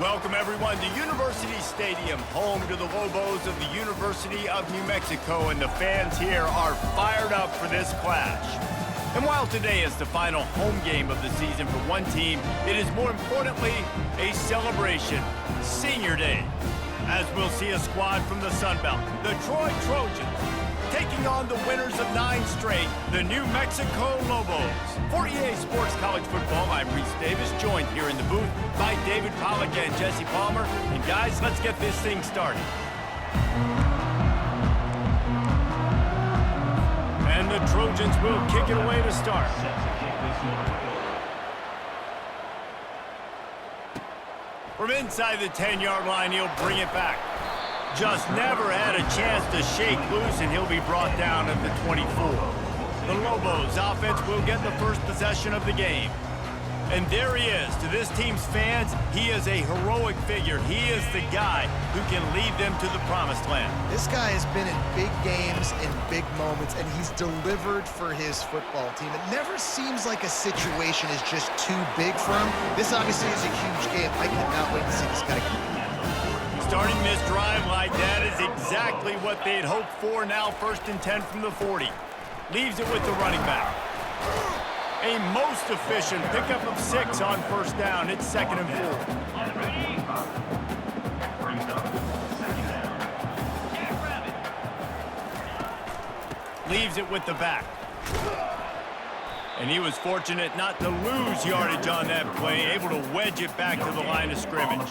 Welcome, everyone, to University Stadium, home to the Lobos of the University of New Mexico, and the fans here are fired up for this clash. And while today is the final home game of the season for one team, it is more importantly a celebration, Senior Day, as we'll see a squad from the Sun Belt, the Troy Trojans, taking on the winners of 9 straight, the New Mexico Lobos. For EA Sports College Football, I'm Reese Davis, joined here in the booth by David Pollack and Jesse Palmer. And guys, let's get this thing started. And the Trojans will kick it away to start. From inside the 10-yard line, he'll bring it back. Just never had a chance to shake loose, and he'll be brought down at the 24. The Lobos offense will get the first possession of the game. And there he is. To this team's fans, he is a heroic figure. He is the guy who can lead them to the promised land. This guy has been in big games and big moments, and he's delivered for his football team. It never seems like a situation is just too big for him. This obviously is a huge game. I cannot wait to see this guy compete. Starting this drive like that is exactly what they'd hoped for. Now 1st and 10 from the 40. Leaves it with the running back. A most efficient pickup of 6 on 1st down. It's 2nd and 4. Leaves it with the back. And he was fortunate not to lose yardage on that play, able to wedge it back to the line of scrimmage.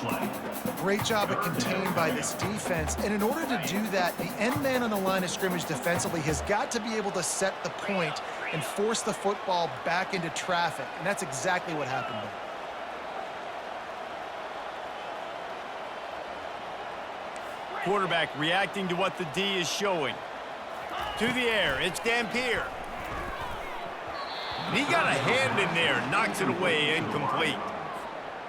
Great job at contained by this defense. And in order to do that, the end man on the line of scrimmage defensively has got to be able to set the point and force the football back into traffic. And that's exactly what happened there. Quarterback reacting to what the D is showing. To the air, it's Dampier. He got a hand in there, knocks it away, incomplete.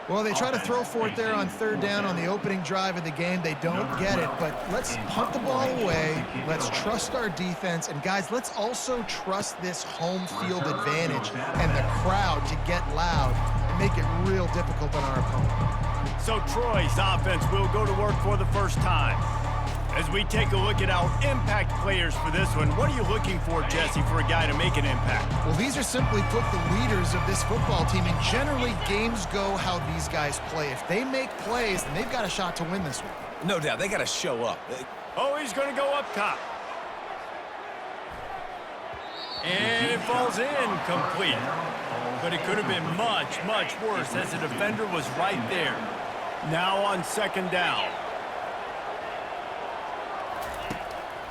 Well, they try to throw for it there on 3rd down on the opening drive of the game. They don't get it, but let's punt the ball away. Let's trust our defense. And, guys, let's also trust this home field advantage and the crowd to get loud and make it real difficult on our opponent. So Troy's offense will go to work for the first time. As we take a look at our impact players for this one, what are you looking for, Jesse, for a guy to make an impact? Well, these are simply put the leaders of this football team, and generally games go how these guys play. If they make plays, then they've got a shot to win this one. No doubt, they got to show up. Oh, he's going to go up top. And it falls incomplete. But it could have been much, much worse as the defender was right there. Now on 2nd down.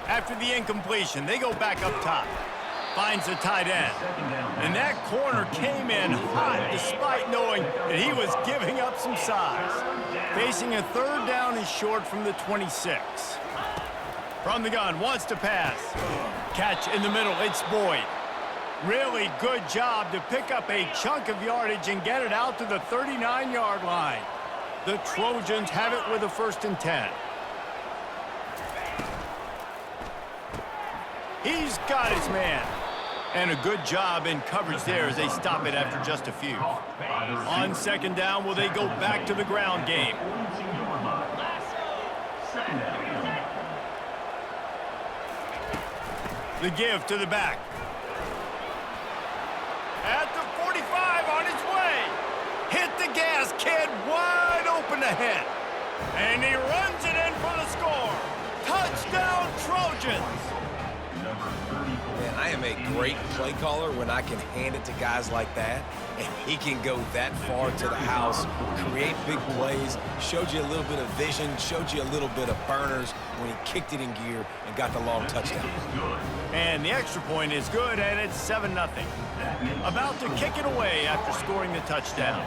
After the incompletion, they go back up top. Finds the tight end. And that corner came in hot despite knowing that he was giving up some size. Facing a 3rd down and short from the 26. From the gun, wants to pass. Catch in the middle, it's Boyd. Really good job to pick up a chunk of yardage and get it out to the 39-yard line. The Trojans have it with a 1st and 10. He's got his man. And a good job in coverage there as they stop it after just a few. On 2nd down, will they go back to the ground game? The give to the back. At the 45 on his way. Hit the gas, kid, wide open ahead. And he runs it in for the score. Touchdown, Trojans. Man, I am a great play caller when I can hand it to guys like that, and he can go that far to the house, create big plays, showed you a little bit of vision, showed you a little bit of burners when he kicked it in gear and got the long touchdown. And the extra point is good, and it's 7-0. About to kick it away after scoring the touchdown.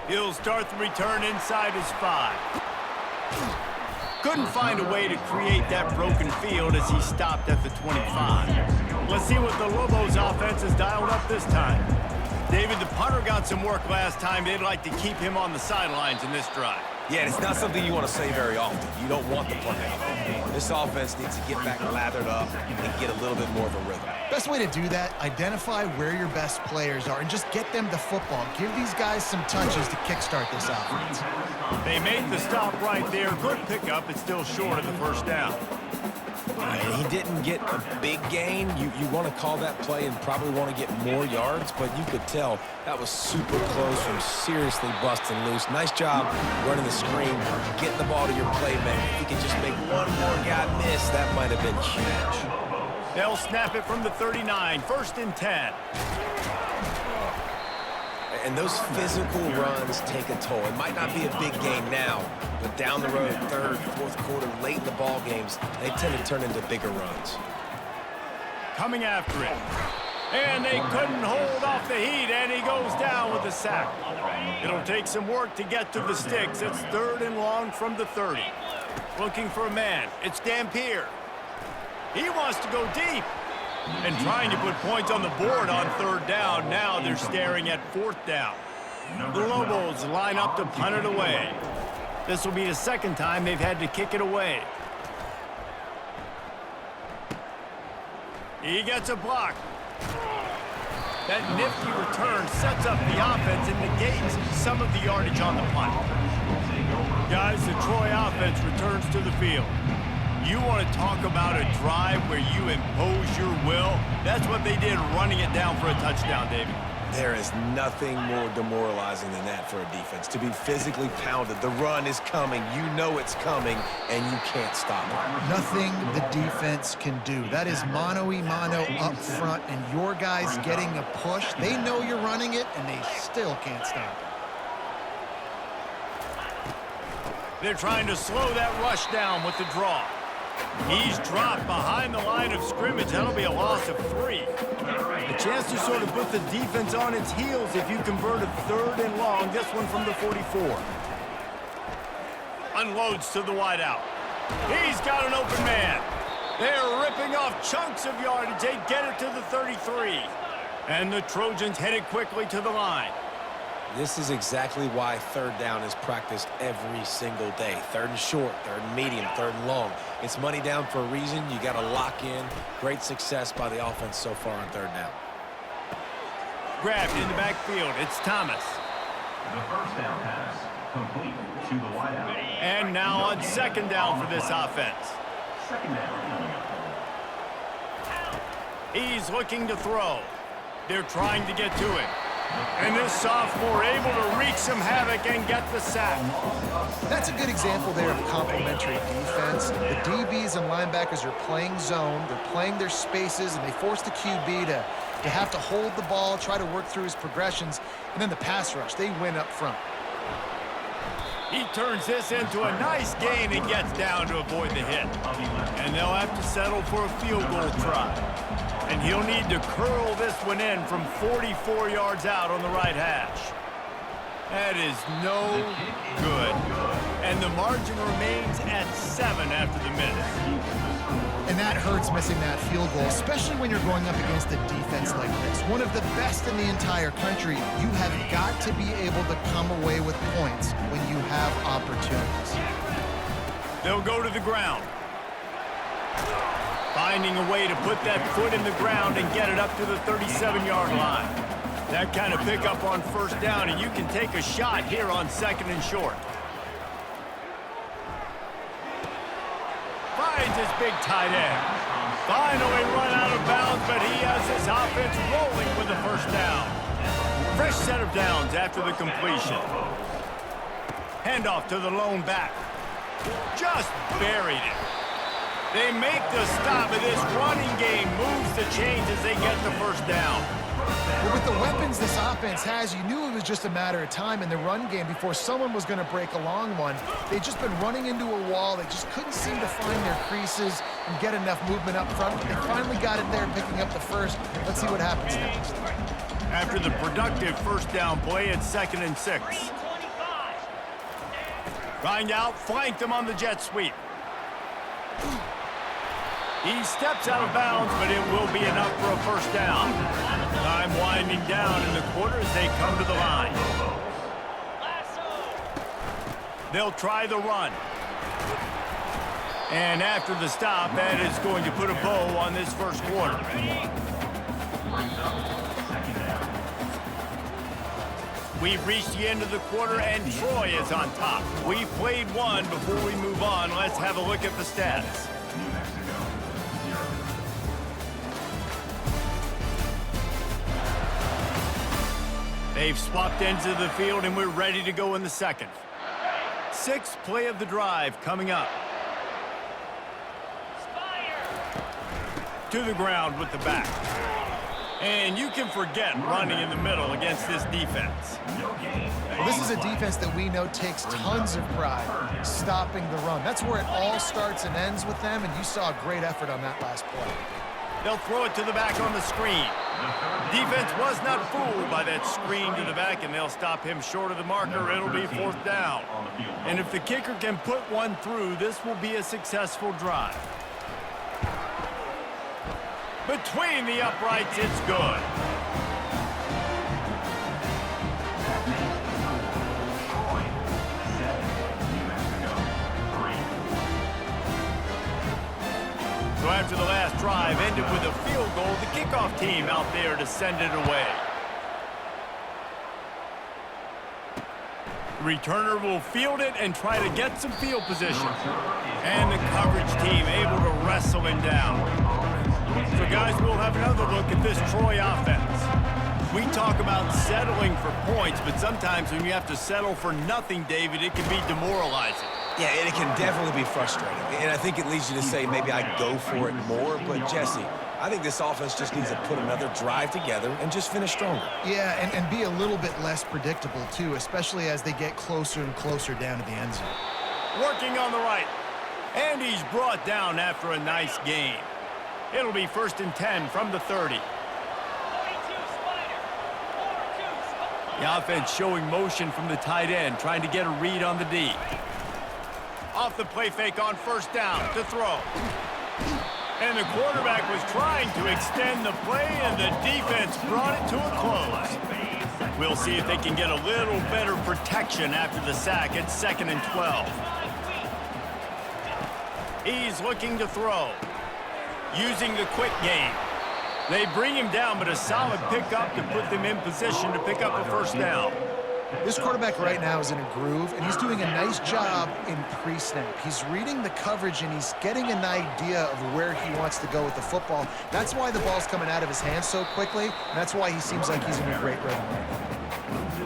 He'll start the return inside his 5. Couldn't find a way to create that broken field as he stopped at the 25. Let's see what the Lobos offense has dialed up this time. David, the punter got some work last time. They'd like to keep him on the sidelines in this drive. Yeah, and it's not something you want to say very often. You don't want the punt out. This offense needs to get back lathered up and get a little bit more of a rhythm. Best way to do that, identify where your best players are and just get them the football. Give these guys some touches to kickstart this offense. They made the stop right there. Good pickup. It's still short of the first down. And he didn't get a big gain. You want to call that play and probably want to get more yards, but you could tell that was super close from seriously busting loose. Nice job running the screen, getting the ball to your playmaker. If you could just make one more guy miss, that might have been huge. They'll snap it from the 39, 1st and 10. And those physical runs take a toll. It might not be a big game now, but down the road, 3rd, 4th quarter, late in the ball games, they tend to turn into bigger runs. Coming after it. And they couldn't hold off the heat, and he goes down with a sack. It'll take some work to get to the sticks. It's 3rd and long from the 30. Looking for a man. It's Dampier. He wants to go deep. And trying to put points on the board on 3rd down. Now they're staring at 4th down. The Lobos line up to punt it away. This will be the 2nd time they've had to kick it away. He gets a block. That nifty return sets up the offense and negates some of the yardage on the punt. Guys, the Troy offense returns to the field. You want to talk about a drive where you impose your will? That's what they did, running it down for a touchdown, David. There is nothing more demoralizing than that for a defense. To be physically pounded, the run is coming, you know it's coming, and you can't stop it. Nothing the defense can do. That is mano-a-mano up front, and your guys getting a push. They know you're running it, and they still can't stop it. They're trying to slow that rush down with the draw. He's dropped behind the line of scrimmage. That'll be a loss of 3. A chance to sort of put the defense on its heels if you convert a 3rd and long. This one from the 44. Unloads to the wideout. He's got an open man. They're ripping off chunks of yardage. They get it to the 33. And the Trojans headed quickly to the line. This is exactly why 3rd down is practiced every single day. 3rd and short, 3rd and medium, 3rd and long. It's money down for a reason. You got to lock in. Great success by the offense so far on 3rd down. Grabbed in the backfield. It's Thomas. The 1st down pass complete to the wideout. And now on 2nd down for this offense. 2nd down. He's looking to throw. They're trying to get to him. And this sophomore able to wreak some havoc and get the sack. That's a good example there of complementary defense. The DBs and linebackers are playing zone. They're playing their spaces, and they force the QB to have to hold the ball, try to work through his progressions. And then the pass rush, they win up front. He turns this into a nice gain and gets down to avoid the hit. And they'll have to settle for a field goal try. And he'll need to curl this one in from 44 yards out on the right hash. That is no good. And the margin remains at 7 after the miss. And that hurts, missing that field goal, especially when you're going up against a defense like this. One of the best in the entire country. You have got to be able to come away with points when you have opportunities. They'll go to the ground. Finding a way to put that foot in the ground and get it up to the 37-yard line. That kind of pickup on 1st down, and you can take a shot here on 2nd and short. Finds his big tight end. Finally run out of bounds, but he has his offense rolling with the 1st down. Fresh set of downs after the completion. Handoff to the lone back. Just buried it. They make the stop, and this running game moves the chains as they get the 1st down. But with the weapons this offense has, you knew it was just a matter of time in the run game before someone was going to break a long one. They've just been running into a wall. They just couldn't seem to find their creases and get enough movement up front. But they finally got it there, picking up the 1st. Let's see what happens next. After the productive 1st down play, it's 2nd and 6. Grind out, flanked him on the jet sweep. He steps out of bounds, but it will be enough for a first down. Time winding down in the quarter as they come to the line. They'll try the run. And after the stop, that is going to put a bow on this first quarter. We've reached the end of the quarter, and Troy is on top. We've played one. Before we move on, let's have a look at the stats. They've swapped ends of the field, and we're ready to go in the second. Sixth play of the drive coming up. To the ground with the back. And you can forget running in the middle against this defense. Well, this is a defense that we know takes tons of pride stopping the run. That's where it all starts and ends with them, and you saw a great effort on that last play. They'll throw it to the back on the screen. Defense was not fooled by that screen to the back, and they'll stop him short of the marker. It'll be fourth down. And if the kicker can put one through, this will be a successful drive. Between the uprights, it's good. So after the last drive ended with a field goal, the kickoff team out there to send it away. Returner will field it and try to get some field position. And the coverage team able to wrestle him down. So, guys, we'll have another look at this Troy offense. We talk about settling for points, but sometimes when you have to settle for nothing, David, it can be demoralizing. Yeah, and it can definitely be frustrating. And I think it leads you to say maybe I go for it more. But, Jesse, I think this offense just needs to put another drive together and just finish stronger. Yeah, and be a little bit less predictable, too, especially as they get closer and closer down to the end zone. Working on the right. And he's brought down after a nice gain. It'll be 1st and 10 from the 30. The offense showing motion from the tight end, trying to get a read on the D. Off the play fake on first down to throw. And the quarterback was trying to extend the play, and the defense brought it to a close. We'll see if they can get a little better protection after the sack at 2nd and 12. He's looking to throw. Using the quick game. They bring him down, but a solid pickup to put them in position to pick up a first down. This quarterback right now is in a groove, and he's doing a nice job in pre-snap. He's reading the coverage, and he's getting an idea of where he wants to go with the football. That's why the ball's coming out of his hands so quickly, and that's why he seems like he's in a great rhythm right now.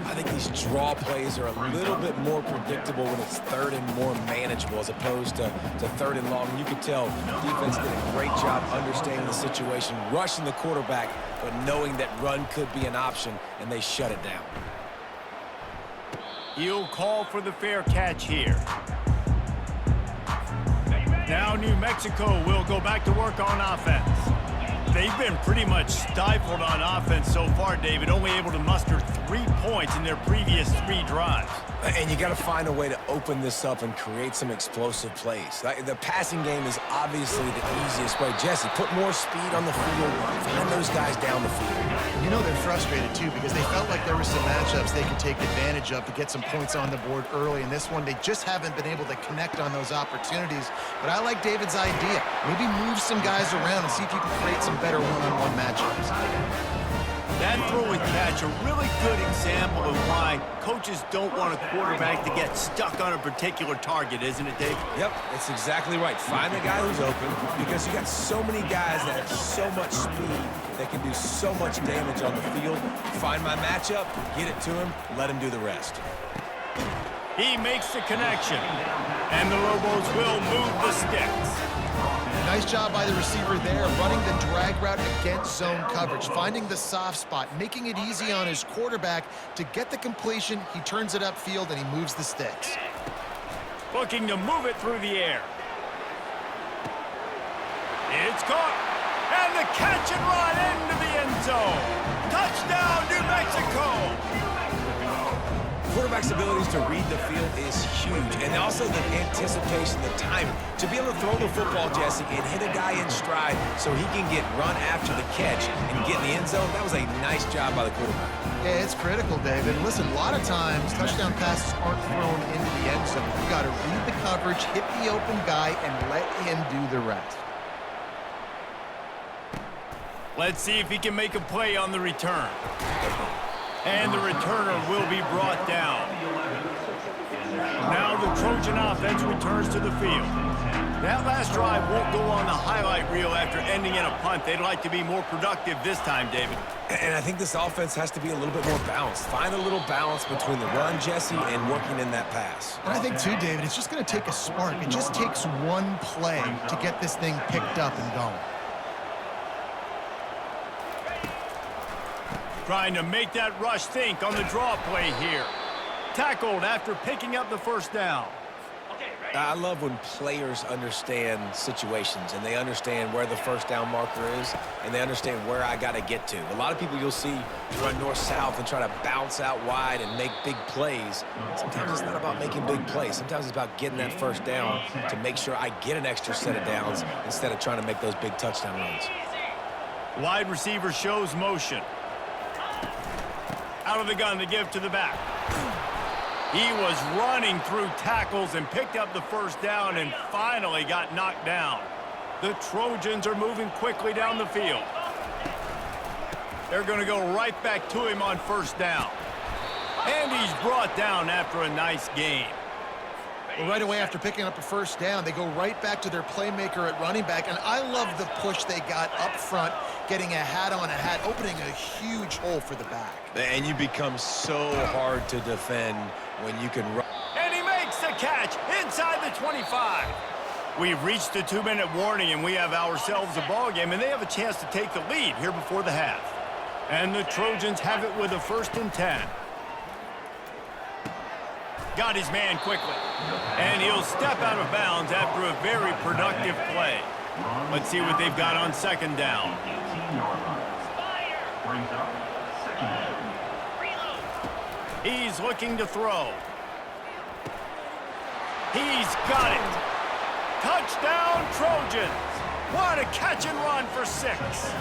I think these draw plays are a little bit more predictable when it's third and more manageable as opposed to third and long. You can tell defense did a great job understanding the situation, rushing the quarterback, but knowing that run could be an option, and they shut it down. He'll call for the fair catch here. Now New Mexico will go back to work on offense. They've been pretty much stifled on offense so far, David, only able to muster 3 points in their previous 3 drives. And you got to find a way to open this up and create some explosive plays. The passing game is obviously the easiest way. Jesse, put more speed on the field, find those guys down the field. You know they're frustrated, too, because they felt like there were some matchups they could take advantage of to get some points on the board early. In this one, they just haven't been able to connect on those opportunities. But I like David's idea. Maybe move some guys around and see if you can create some better one-on-one matchups. That throw and catch, a really good example of why coaches don't want a quarterback to get stuck on a particular target, isn't it, Dave? Yep, that's exactly right. Find the guy who's open because you got so many guys that have so much speed that can do so much damage on the field. Find my matchup, get it to him, let him do the rest. He makes the connection, and the Lobos will move the sticks. Nice job by the receiver there, running the drag route against zone coverage, finding the soft spot, making it easy on his quarterback to get the completion. He turns it upfield, and he moves the sticks. Looking to move it through the air. It's caught, and the catch and run into the end zone. Touchdown, New Mexico! quarterback's abilities to read the field is huge. And also the anticipation, the timing. To be able to throw the football, Jesse, and hit a guy in stride so he can get run after the catch and get in the end zone, that was a nice job by the quarterback. Yeah, it's critical, David. Listen, a lot of times touchdown passes aren't thrown into the end zone. You've got to read the coverage, hit the open guy, and let him do the rest. Let's see if he can make a play on the return. And the returner will be brought down. Now the Trojan offense returns to the field. That last drive won't go on the highlight reel after ending in a punt. They'd like to be more productive this time, David. And I think this offense has to be a little bit more balanced. Find a little balance between the run, Jesse, and working in that pass. And I think, too, David, it's just going to take a spark. It just takes one play to get this thing picked up and going. Trying to make that rush think on the draw play here. Tackled after picking up the first down. I love when players understand situations and they understand where the first down marker is and they understand where I got to get to. A lot of people you'll see run north-south and try to bounce out wide and make big plays. Sometimes it's not about making big plays. Sometimes it's about getting that first down to make sure I get an extra set of downs instead of trying to make those big touchdown runs. Wide receiver shows motion. Out of the gun to give to the back. He was running through tackles and picked up the first down and finally got knocked down. The Trojans are moving quickly down the field. They're going to go right back to him on first down. And he's brought down after a nice gain. Well, right away after picking up a first down, they go right back to their playmaker at running back. And I love the push they got up front, getting a hat on a hat, opening a huge hole for the back. And you become so hard to defend when you can run. And he makes the catch inside the 25. We've reached the 2-minute warning, and we have ourselves a ball game, and they have a chance to take the lead here before the half. And the Trojans have it with a 1st and 10. Got his man quickly. And he'll step out of bounds after a very productive play. Let's see what they've got on 2nd down. He's looking to throw. He's got it. Touchdown, Trojans. What a catch and run for 6.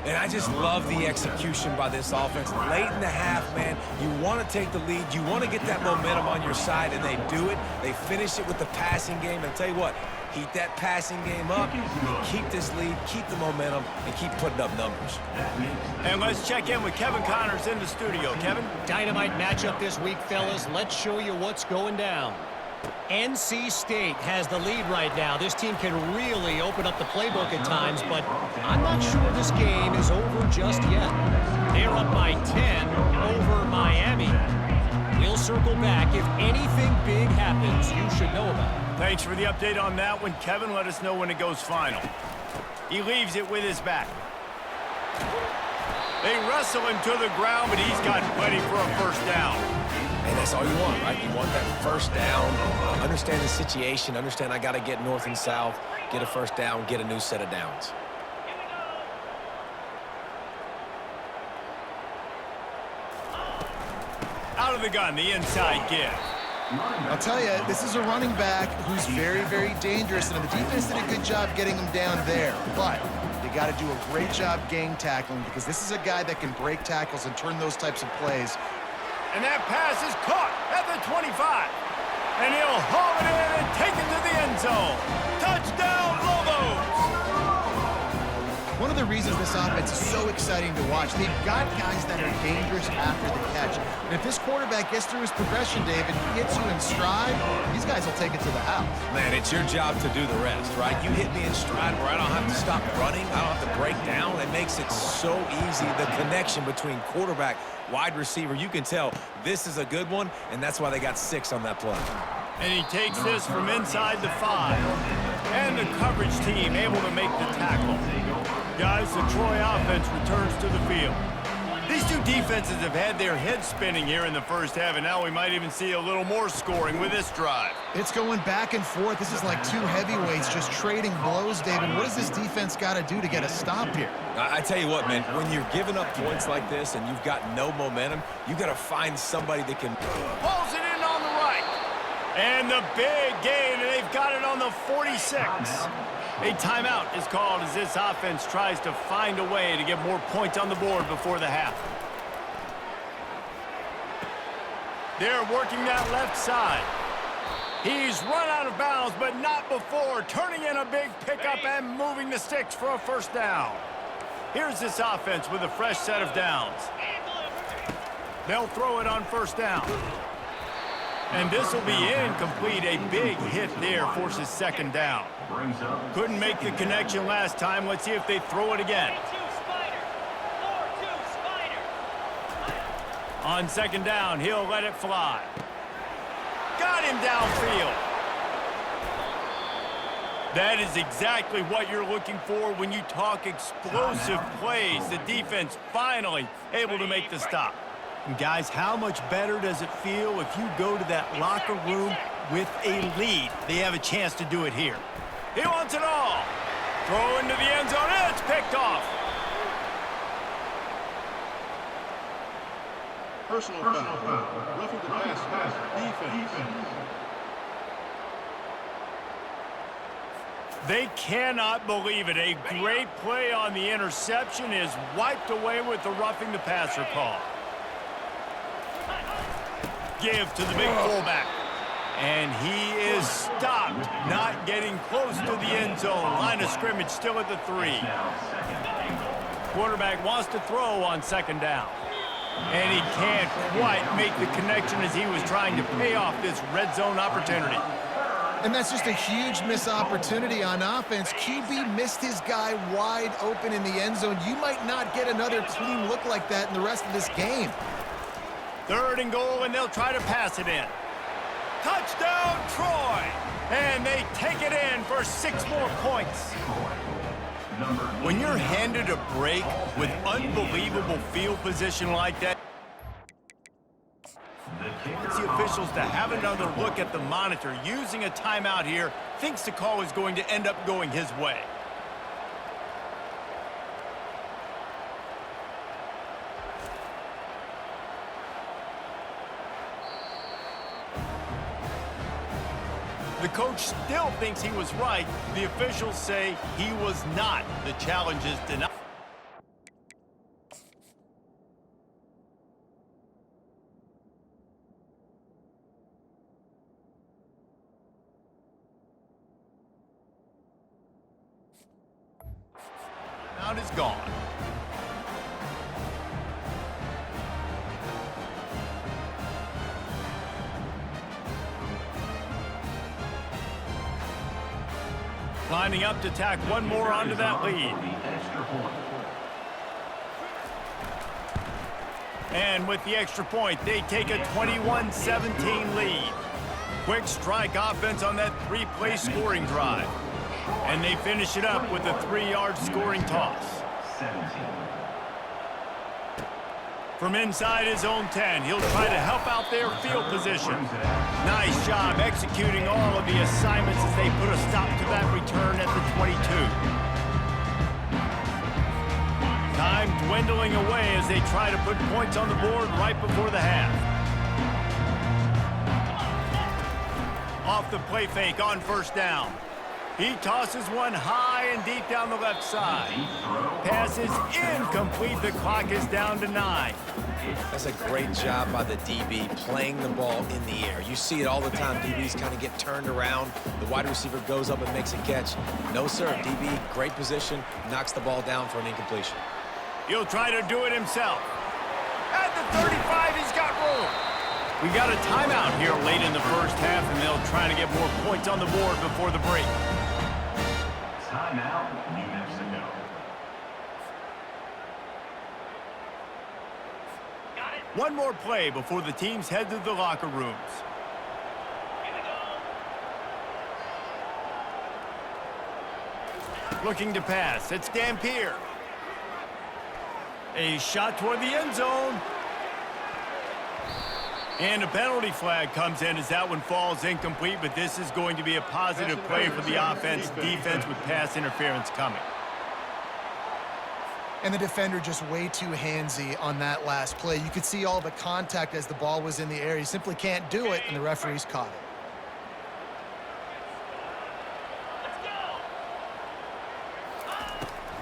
And I just love the execution by this offense. Late in the half, man, you want to take the lead. You want to get that momentum on your side, and they do it. They finish it with the passing game. And I'll tell you what, heat that passing game up, keep this lead, keep the momentum, and keep putting up numbers. And let's check in with Kevin Connors in the studio. Kevin? Dynamite matchup this week, fellas. Let's show you what's going down. NC State has the lead right now. This team can really open up the playbook at times, but I'm not sure this game is over just yet. They're up by 10 over Miami. We'll circle back. If anything big happens, you should know about it. Thanks for the update on that one, Kevin. Let us know when it goes final. He leaves it with his back. They wrestle him to the ground, but he's got plenty for a first down. And that's all you want, right? You want that first down. Understand the situation. Understand I got to get north and south, get a first down, get a new set of downs. Out of the gun, the inside give. I'll tell you, this is a running back who's very, very dangerous, and the defense did a good job getting him down there. But you got to do a great job gang tackling because this is a guy that can break tackles and turn those types of plays. And that pass is caught at the 25. And he'll haul it in and take it to the end zone. Touchdown, Lobos! One of the reasons this offense is so exciting to watch, they've got guys that are dangerous after the catch. And if this quarterback gets through his progression, David, he hits you in stride, these guys will take it to the house. Man, it's your job to do the rest, right? You hit me in stride where I don't have to stop running. I don't have to break down. It makes it so easy. The connection between quarterback, wide receiver, you can tell this is a good one, and that's why they got 6 on that play. And he takes this from inside the 5. And the coverage team able to make the tackle. Guys, the Troy offense returns to the field. These two defenses have had their heads spinning here in the first half, and now we might even see a little more scoring with this drive. It's going back and forth. This is like two heavyweights just trading blows, David. What does this defense got to do to get a stop here? I tell you what, man, when you're giving up points like this and you've got no momentum, you got to find somebody that can... Pulls it in on the right. And the big gain, and they've got it on the 46. A timeout is called as this offense tries to find a way to get more points on the board before the half. They're working that left side. He's run out of bounds, but not before turning in a big pickup and moving the sticks for a first down. Here's this offense with a fresh set of downs. They'll throw it on first down. And this will be incomplete. A big hit there forces second down. Couldn't make the connection last time. Let's see if they throw it again. On second down, he'll let it fly. Got him downfield. That is exactly what you're looking for when you talk explosive plays. The defense finally able to make the stop. And guys, how much better does it feel if you go to that locker room with a lead? They have a chance to do it here. He wants it all. Throw into the end zone. It's picked off. Personal foul. Roughing the pass. Defense. They cannot believe it. A great play on the interception is wiped away with the roughing the passer call. Give to the big fullback. And he is stopped, not getting close to the end zone. Line of scrimmage still at the 3. Quarterback wants to throw on second down. And he can't quite make the connection as he was trying to pay off this red zone opportunity. And that's just a huge missed opportunity on offense. QB missed his guy wide open in the end zone. You might not get another clean look like that in the rest of this game. 3rd and goal, and they'll try to pass it in. Touchdown, Troy! And they take it in for 6 more points. When you're handed a break with unbelievable field position like that, wants the officials to have another look at the monitor. Using a timeout here, thinks the call is going to end up going his way. The coach still thinks he was right. The officials say he was not. The challenge is denied. Out is gone. Lining up to tack one more onto that lead. And with the extra point, they take a 21-17 lead. Quick strike offense on that 3-play scoring drive. And they finish it up with a 3-yard scoring toss. From inside his own 10, he'll try to help out their field position. Nice job executing all of the assignments as they put a stop to that return at the 22. Time dwindling away as they try to put points on the board right before the half. Off the play fake on first down. He tosses one high and deep down the left side. Pass is incomplete. The clock is down to 9. That's a great job by the DB playing the ball in the air. You see it all the time. DBs kind of get turned around. The wide receiver goes up and makes a catch. No, sir. DB, great position, knocks the ball down for an incompletion. He'll try to do it himself. At the 35, he's got room. We got a timeout here late in the first half, and they'll try to get more points on the board before the break. Timeout, New Mexico. One more play before the teams head to the locker rooms. Looking to pass. It's Dampier. A shot toward the end zone. And a penalty flag comes in as that one falls incomplete, but this is going to be a positive play for the offense. Defense with pass interference coming. And the defender just way too handsy on that last play. You could see all the contact as the ball was in the air. He simply can't do it, and the referees caught it.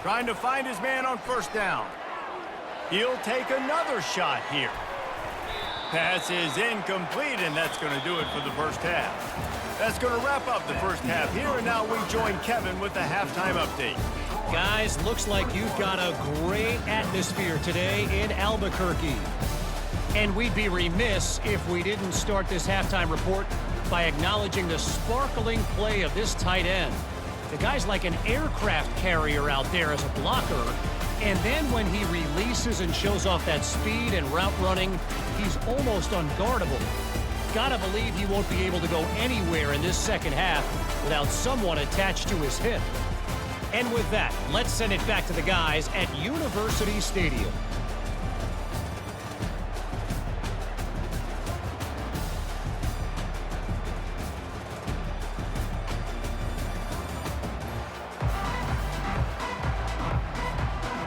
Trying to find his man on first down. He'll take another shot here. Pass is incomplete, and that's going to do it for the first half. That's going to wrap up the first half here, and now we join Kevin with the halftime update. Guys, looks like you've got a great atmosphere today in Albuquerque. And we'd be remiss if we didn't start this halftime report by acknowledging the sparkling play of this tight end. The guy's like an aircraft carrier out there as a blocker. And then when he releases and shows off that speed and route running, he's almost unguardable. Gotta believe he won't be able to go anywhere in this second half without someone attached to his hip. And with that, let's send it back to the guys at University Stadium.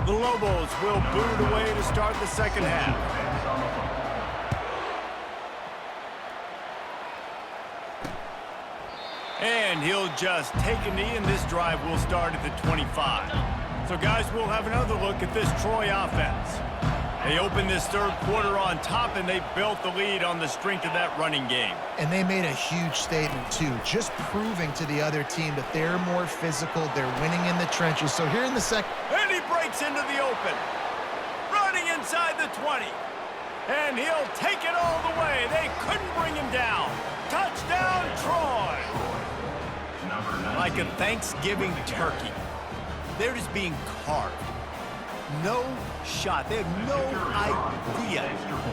The Lobos will boot it away to start the second half. And he'll just take a knee, and this drive will start at the 25. So, guys, we'll have another look at this Troy offense. They opened this third quarter on top, and they built the lead on the strength of that running game. And they made a huge statement, too, just proving to the other team that they're more physical, they're winning in the trenches. So here in the second... And he breaks into the open. Running inside the 20. And he'll take it all the way. They couldn't bring him down. Touchdown, Troy! Like a Thanksgiving turkey. They're just being carved. No shot. They have no idea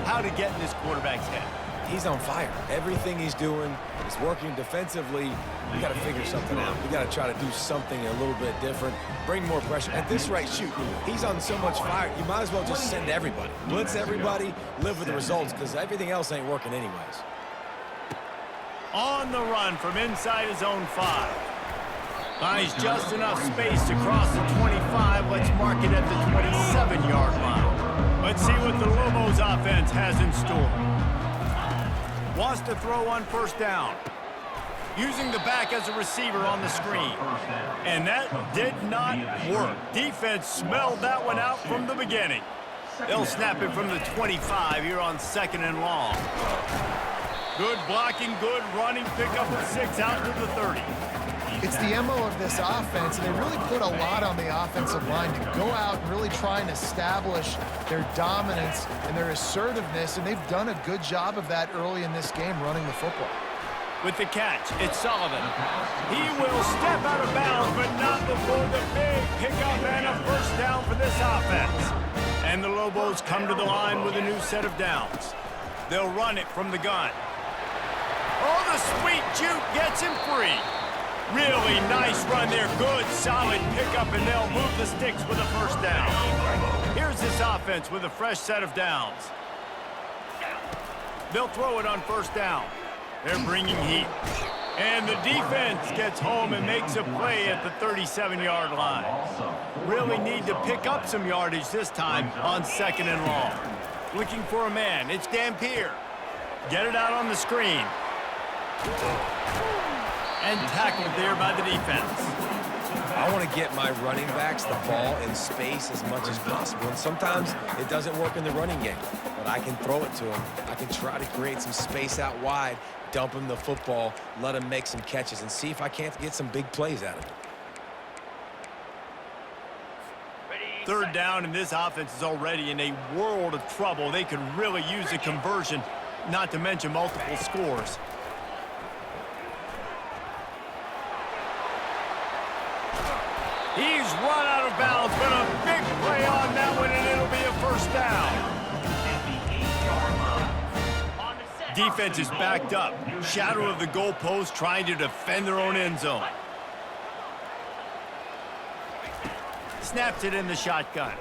how to get in this quarterback's head. He's on fire. Everything he's doing is working defensively. We got to figure something out. We got to try to do something a little bit different. Bring more pressure. At this rate, shoot, he's on so much fire, you might as well just send everybody. Blitz everybody, live with the results, because everything else ain't working anyways. On the run from inside his own 5. Finds just enough space to cross the 25. Let's mark it at the 27-yard line. Let's see what the Lobos offense has in store. Wants to throw on first down. Using the back as a receiver on the screen. And that did not work. Defense smelled that one out from the beginning. They'll snap it from the 25 here on second and long. Good blocking, good running, pick up of 6 out to the 30. It's the MO of this offense, and they really put a lot on the offensive line to go out and really try and establish their dominance and their assertiveness, and they've done a good job of that early in this game running the football. With the catch, it's Sullivan. He will step out of bounds, but not before the big pickup and a first down for this offense. And the Lobos come to the line with a new set of downs. They'll run it from the gun. Oh, the sweet juke gets him free. Really nice run there. Good, solid pickup, and they'll move the sticks with a first down. Here's this offense with a fresh set of downs. They'll throw it on first down. They're bringing heat. And the defense gets home and makes a play at the 37-yard line. Really need to pick up some yardage this time on second and long. Looking for a man. It's Dampier. Get it out on the screen. And tackled there by the defense. I want to get my running backs the ball in space as much as possible. And sometimes it doesn't work in the running game, but I can throw it to them. I can try to create some space out wide, dump him the football, let him make some catches, and see if I can't get some big plays out of it. Third down, and this offense is already in a world of trouble. They could really use a conversion, not to mention multiple scores. He's run out of bounds, but a big play on that one, and it'll be a first down. Defense is backed up. Shadow of the goalpost trying to defend their own end zone. Snaps it in the shotgun.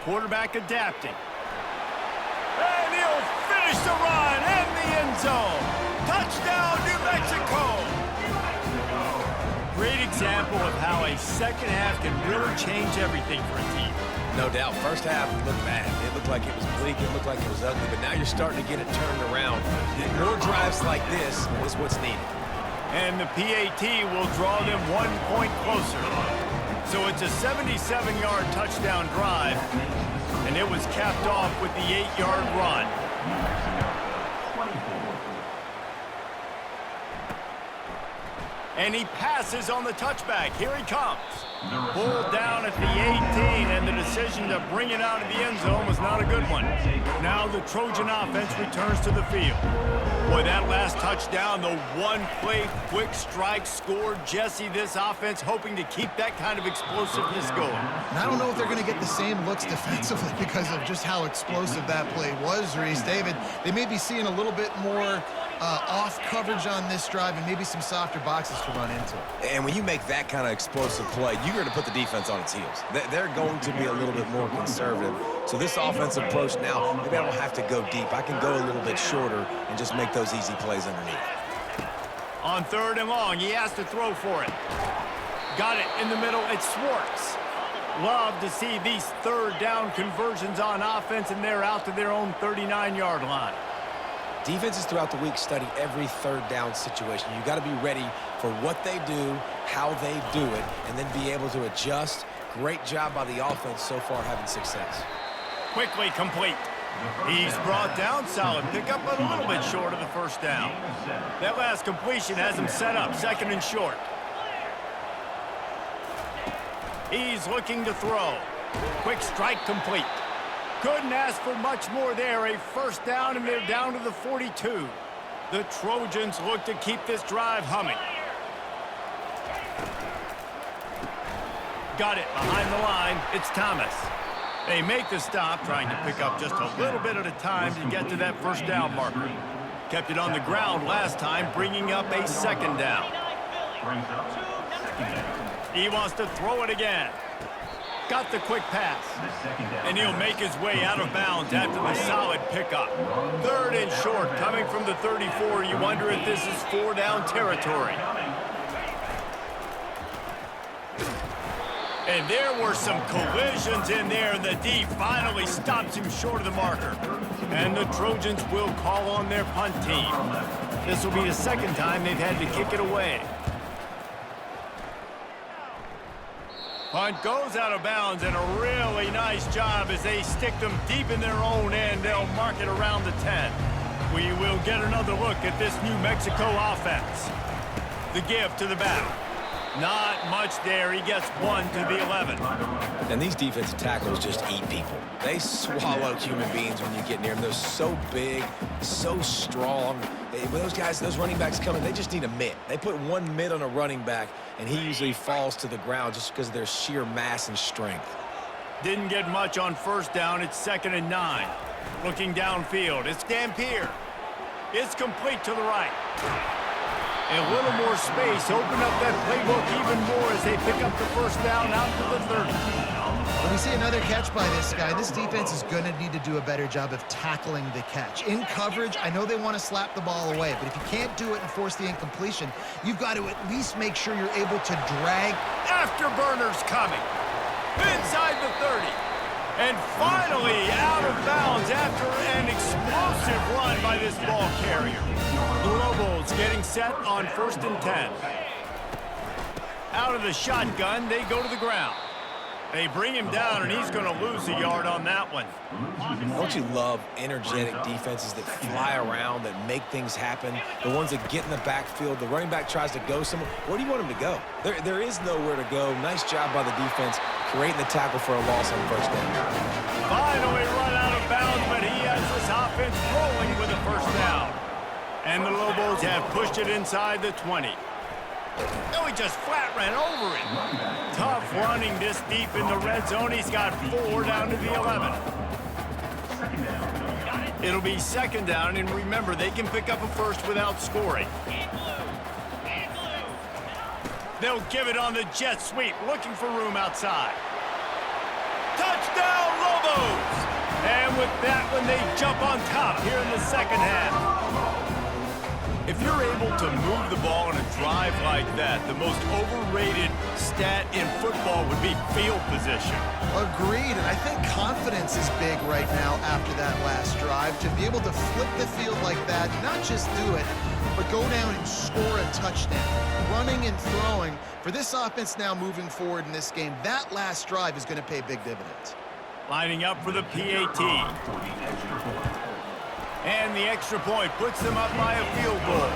quarterback adapting. And he'll finish the run in the end zone. Touchdown, New Mexico! Great example of how a second half can really change everything for a team. No doubt. First half looked bad. It looked like it was bleak. It looked like it was ugly. But now you're starting to get it turned around. More drives like this is what's needed. And the PAT will draw them 1 point closer. So it's a 77-yard touchdown drive, and it was capped off with the 8-yard run. And he passes on the touchback. Here he comes. Pulled down at the 18, and the decision to bring it out of the end zone was not a good one. Now the Trojan offense returns to the field. Boy, that last touchdown, the one-play quick strike scored. Jesse, this offense hoping to keep that kind of explosiveness going. And I don't know if they're going to get the same looks defensively because of just how explosive that play was, Reese. David, they may be seeing a little bit more off coverage on this drive and maybe some softer boxes to run into. And when you make that kind of explosive play, you're going to put the defense on its heels. They're going to be a little bit more conservative. So this offensive approach now, maybe I don't have to go deep. I can go a little bit shorter and just make those easy plays underneath. On 3rd and long, he has to throw for it. Got it in the middle. It's Schwartz. Love to see these 3rd down conversions on offense, and they're out to their own 39-yard line. Defenses throughout the week study every 3rd down situation. You got to be ready for what they do, how they do it, and then be able to adjust. Great job by the offense so far having success. Quickly complete. He's brought down. Solid pickup, but a little bit short of the 1st down. That last completion has him set up 2nd and short. He's looking to throw. Quick strike complete. Couldn't ask for much more there. A 1st down, and they're down to the 42. The Trojans look to keep this drive humming. Got it behind the line. It's Thomas. They make the stop, trying to pick up just a little bit at a time to get to that 1st down marker. Kept it on the ground last time, bringing up a 2nd down. He wants to throw it again. Got the quick pass. And he'll make his way out of bounds after the solid pickup. 3rd and short, coming from the 34. You wonder if this is 4-down territory. And there were some collisions in there, and the D finally stops him short of the marker. And the Trojans will call on their punt team. This will be the 2nd time they've had to kick it away. Punt goes out of bounds, and a really nice job as they stick them deep in their own end. They'll mark it around the 10. We will get another look at this New Mexico offense. The give to the back. Not much there. He gets 1 to the 11. And these defensive tackles just eat people. They swallow human beings when you get near them. They're so big, so strong. When those guys, those running backs come in, they just need a mitt. They put 1 mitt on a running back, and he usually falls to the ground just because of their sheer mass and strength. Didn't get much on 1st down. It's 2nd and 9. Looking downfield. It's Dampier. It's complete to the right. And a little more space. Open up that playbook even more as they pick up the 1st down out to the 30. When we see another catch by this guy, this defense is going to need to do a better job of tackling the catch. In coverage, I know they want to slap the ball away, but if you can't do it and force the incompletion, you've got to at least make sure you're able to drag. Afterburners coming. Inside the 30. And finally out of bounds after an explosive run by this ball carrier. The Lobos getting set on 1st and 10. Out of the shotgun, they go to the ground. They bring him down, and he's going to lose a yard on that one. Don't you love energetic defenses that fly around, that make things happen? The ones that get in the backfield. The running back tries to go somewhere. Where do you want him to go? There is nowhere to go. Nice job by the defense creating the tackle for a loss on 1st down. Finally run out of bounds, but he has this offense rolling with a 1st down. And the Lobos have pushed it inside the 20. No, he just flat ran over it. Tough running this deep in the red zone. He's got 4 down to the 11. It'll be 2nd down, and remember, they can pick up a 1st without scoring. They'll give it on the jet sweep, looking for room outside. Touchdown, Lobos! Lobos! And with that one, they jump on top here in the second half. If you're able to move the ball on a drive like that, the most overrated stat in football would be field position. Agreed, and I think confidence is big right now after that last drive. To be able to flip the field like that, not just do it, but go down and score a touchdown. Running and throwing, for this offense now moving forward in this game, that last drive is going to pay big dividends. Lining up for the PAT. And the extra point puts them up by a field goal.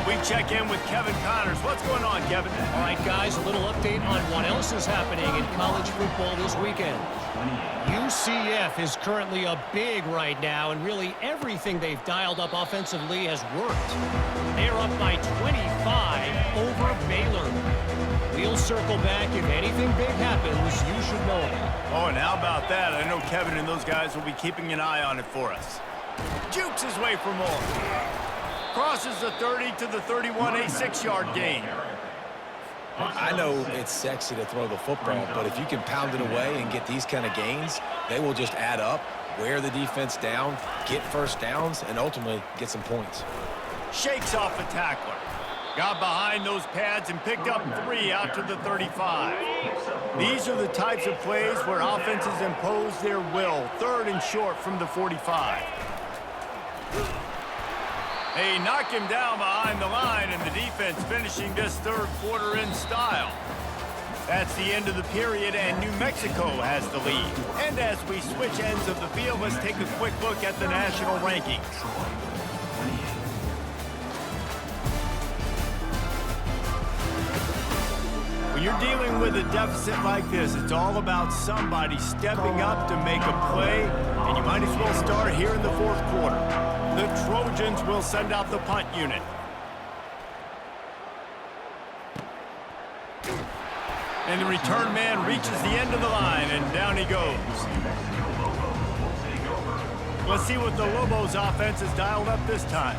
We check in with Kevin Connors. What's going on, Kevin? All right, guys, a little update on what else is happening in college football this weekend. UCF is currently a big right now, and really everything they've dialed up offensively has worked. They're up by 25 over Baylor. We'll circle back. If anything big happens, you should know it. Oh, and how about that? I know Kevin and those guys will be keeping an eye on it for us. Jukes his way for more. Crosses the 30 to the 31, a 6-yard gain. I know it's sexy to throw the football, but if you can pound it away and get these kind of gains, they will just add up, wear the defense down, get first downs, and ultimately get some points. Shakes off the tackler. Got behind those pads and picked up 3 out to the 35. These are the types of plays where offenses impose their will. 3rd and short from the 45. They knock him down behind the line, and the defense finishing this 3rd quarter in style. That's the end of the period, and New Mexico has the lead. And as we switch ends of the field, let's take a quick look at the national rankings. When you're dealing with a deficit like this, it's all about somebody stepping up to make a play, and you might as well start here in the 4th quarter. The Trojans will send out the punt unit. And the return man reaches the end of the line, and down he goes. Let's see what the Lobos offense has dialed up this time.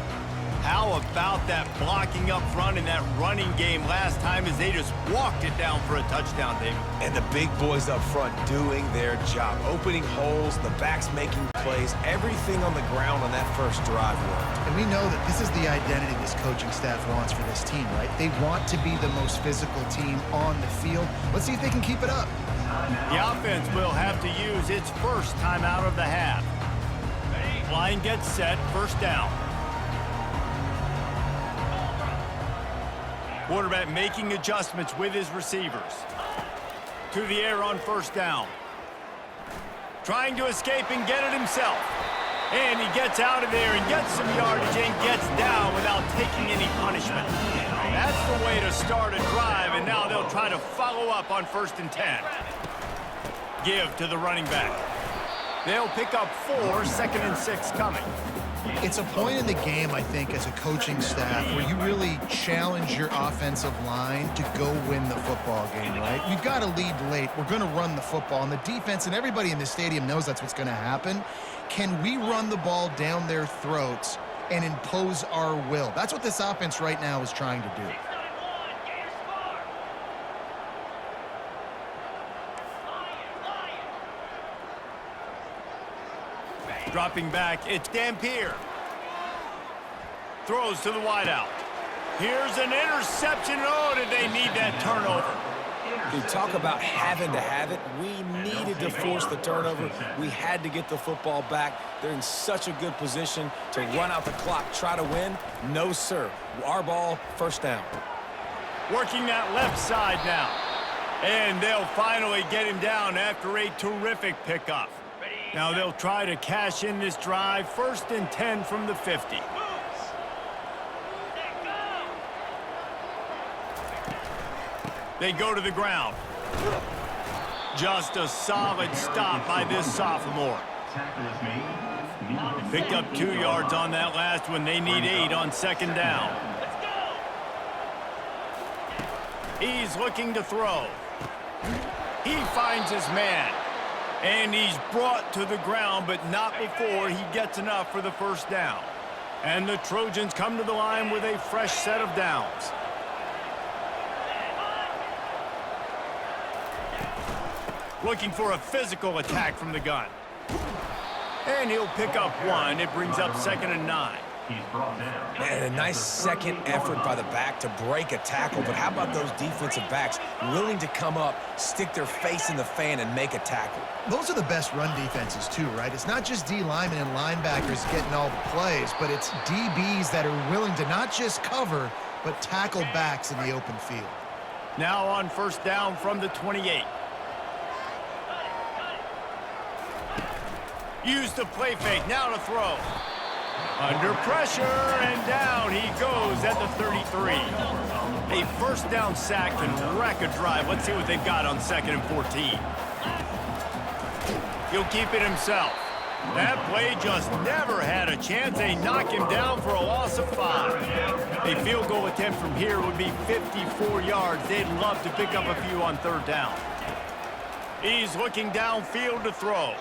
How about that blocking up front in that running game last time as they just walked it down for a touchdown, David? And the big boys up front doing their job, opening holes, the backs making plays, everything on the ground on that first drive worked. And we know that this is the identity this coaching staff wants for this team, right? They want to be the most physical team on the field. Let's see if they can keep it up. The offense will have to use its first time out of the half. Line gets set, 1st down. Quarterback making adjustments with his receivers. To the air on 1st down. Trying to escape and get it himself. And he gets out of there and gets some yardage and gets down without taking any punishment. That's the way to start a drive, and now they'll try to follow up on 1st and 10. Give to the running back. They'll pick up 4, 2nd and 6 coming. It's a point in the game, I think, as a coaching staff where you really challenge your offensive line to go win the football game, right? We've got to lead late. We're going to run the football, and the defense and everybody in the stadium knows that's what's going to happen. Can we run the ball down their throats and impose our will? That's what this offense right now is trying to do. Dropping back, it's Dampier. Throws to the wideout. Here's an interception. Oh, did they need that turnover? You talk about having to have it. We needed to force the turnover. We had to get the football back. They're in such a good position to run out the clock, try to win. No, sir. Our ball, 1st down. Working that left side now. And they'll finally get him down after a terrific pickup. Now they'll try to cash in this drive. 1st and 10 from the 50. They go to the ground. Just a solid stop by this sophomore. Picked up 2 yards on that last one. They need 8 on 2nd down. He's looking to throw. He finds his man. And he's brought to the ground, but not before he gets enough for the 1st down. And the Trojans come to the line with a fresh set of downs. Looking for a physical attack from the gun. And he'll pick up one. It brings up 2nd and 9. He's brought down. And a nice second effort by the back to break a tackle. But how about those defensive backs willing to come up, stick their face in the fan, and make a tackle? Those are the best run defenses too, right? It's not just D linemen and linebackers getting all the plays, but it's DBs that are willing to not just cover, but tackle backs in the open field. Now on 1st down from the 28. Use the play fake, now to throw. Under pressure, and down he goes at the 33. A 1st down sack can wreck a drive. Let's see what they've got on 2nd and 14. He'll keep it himself. That play just never had a chance. They knock him down for a loss of 5. A field goal attempt from here would be 54 yards. They'd love to pick up a few on 3rd down. He's looking downfield to throw.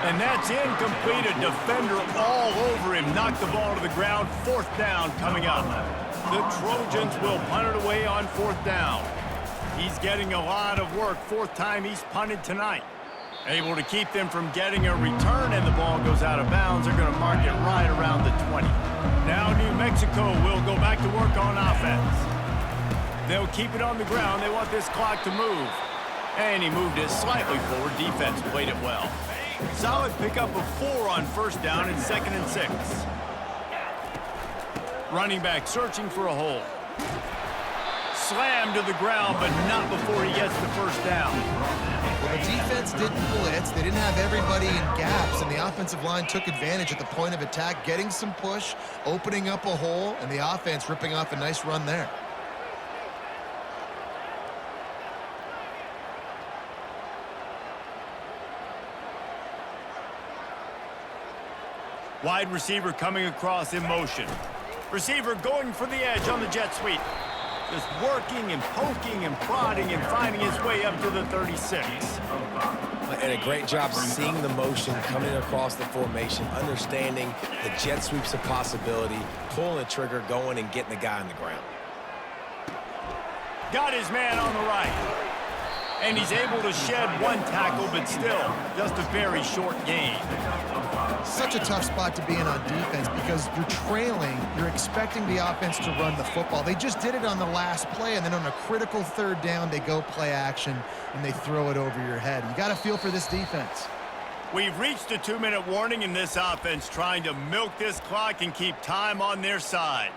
And that's incomplete. A defender all over him. Knocked the ball to the ground. 4th down coming up. The Trojans will punt it away on 4th down. He's getting a lot of work. 4th time he's punted tonight. Able to keep them from getting a return, and the ball goes out of bounds. They're going to mark it right around the 20. Now New Mexico will go back to work on offense. They'll keep it on the ground. They want this clock to move. And he moved it slightly forward. Defense played it well. Solid pickup of 4 on 1st down and 2nd and 6. Running back searching for a hole. Slammed to the ground, but not before he gets the 1st down. Well, the defense didn't blitz. They didn't have everybody in gaps, and the offensive line took advantage at the point of attack, getting some push, opening up a hole, and the offense ripping off a nice run there. Wide receiver coming across in motion. Receiver going for the edge on the jet sweep. Just working and poking and prodding and finding his way up to the 36. And a great job seeing the motion coming across the formation, understanding the jet sweep's a possibility, pulling the trigger, going and getting the guy on the ground. Got his man on the right. And he's able to shed 1 tackle, but still just a very short gain. Such a tough spot to be in on defense because you're trailing. You're expecting the offense to run the football. They just did it on the last play, and then on a critical 3rd down, they go play action, and they throw it over your head. You got to feel for this defense. We've reached a 2-minute warning in this offense, trying to milk this clock and keep time on their side.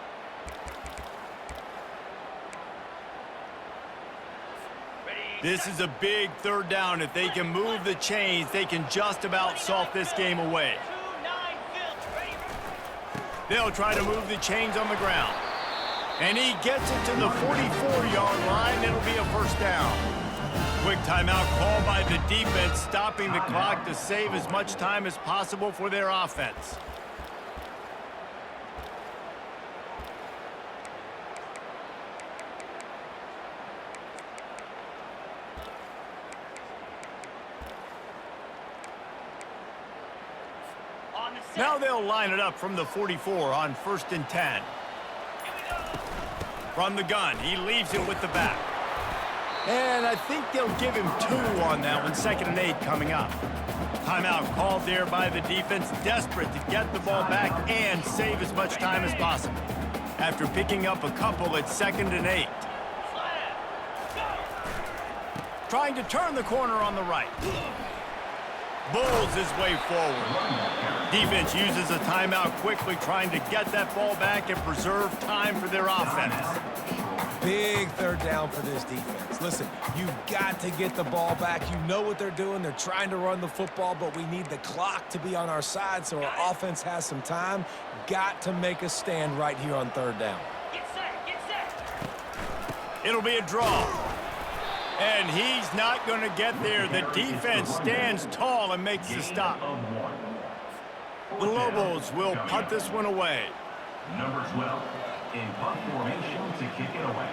This is a big 3rd down. If they can move the chains, they can just about salt this game away. They'll try to move the chains on the ground. And he gets it to the 44-yard line. It'll be a 1st down. Quick timeout called by the defense, stopping the clock to save as much time as possible for their offense. Now they'll line it up from the 44 on 1st and 10. From the gun, he leaves it with the back. And I think they'll give him 2 on that one. 2nd and 8 coming up. Timeout called there by the defense, desperate to get the ball back and save as much time as possible. After picking up a couple, it's 2nd and 8. Trying to turn the corner on the right. Bulls his way forward. Defense uses a timeout quickly, trying to get that ball back and preserve time for their offense. Big 3rd down for this defense. Listen, you've got to get the ball back. You know what they're doing. They're trying to run the football, but we need the clock to be on our side so our offense has some time. Got to make a stand right here on 3rd down. Get set. It'll be a draw. And he's not going to get there. The defense stands tall and makes the stop. The Lobos will punt this one away. Number 12 in punt formation to kick it away.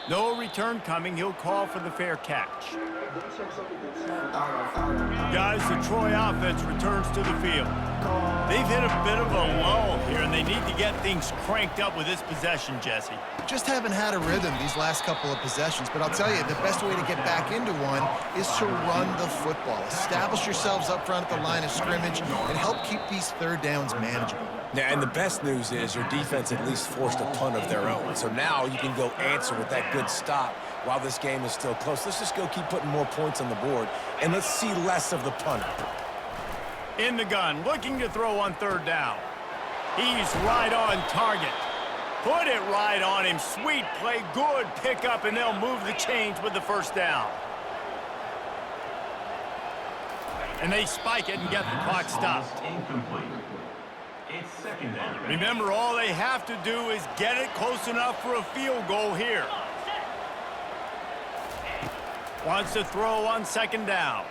No return coming. He'll call for the fair catch. Guys, the Troy offense returns to the field. They've hit a bit of a lull here, and they need to get things cranked up with this possession, Jesse. Just haven't had a rhythm these last couple of possessions, but I'll tell you, the best way to get back into one is to run the football. Establish yourselves up front at the line of scrimmage and help keep these third downs manageable. Yeah, and the best news is your defense at least forced a punt of their own. So now you can go answer with that good stop while this game is still close. Let's just go keep putting more points on the board, and let's see less of the punter. In the gun, looking to throw on third down. He's right on target. Put it right on him. Sweet play, good pickup, and they'll move the chains with the first down. And they spike it and get the clock stopped. Incomplete. It's second down. Remember, all they have to do is get it close enough for a field goal here. Wants to throw on second down.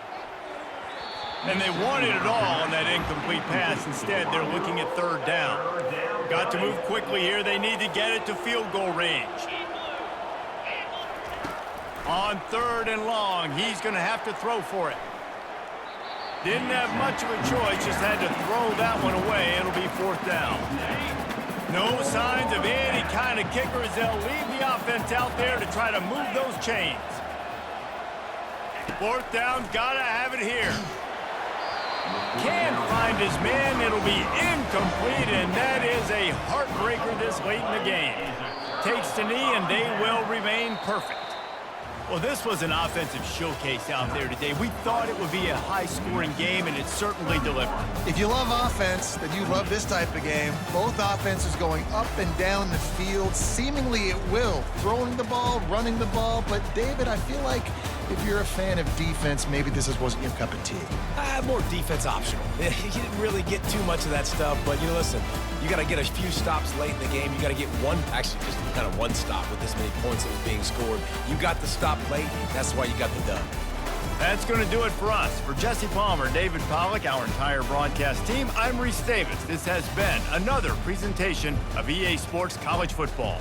And they wanted it all on that incomplete pass. Instead, they're looking at third down. Got to move quickly here. They need to get it to field goal range. On third and long, he's going to have to throw for it. Didn't have much of a choice, just had to throw that one away. It'll be fourth down. No signs of any kind of kickers. They'll leave the offense out there to try to move those chains. Fourth down, gotta have it here. Can't find his man. It'll be incomplete, and that is a heartbreaker this late in the game. Takes the knee, and they will remain perfect. Well, this was an offensive showcase out there today. We thought it would be a high-scoring game, and it certainly delivered. If you love offense, then you love this type of game. Both offenses going up and down the field, seemingly at will. Throwing the ball, running the ball. But, David, I feel like if you're a fan of defense, maybe this wasn't your cup of tea. More defense optional. You didn't really get too much of that stuff, but, you know, listen, you got to get a few stops late in the game. You got to get one, actually just kind of one stop with this many points that was being scored. You got the stop late. That's why you got the dub. That's going to do it for us. For Jesse Palmer, David Pollack, our entire broadcast team, I'm Reese Davis. This has been another presentation of EA Sports College Football.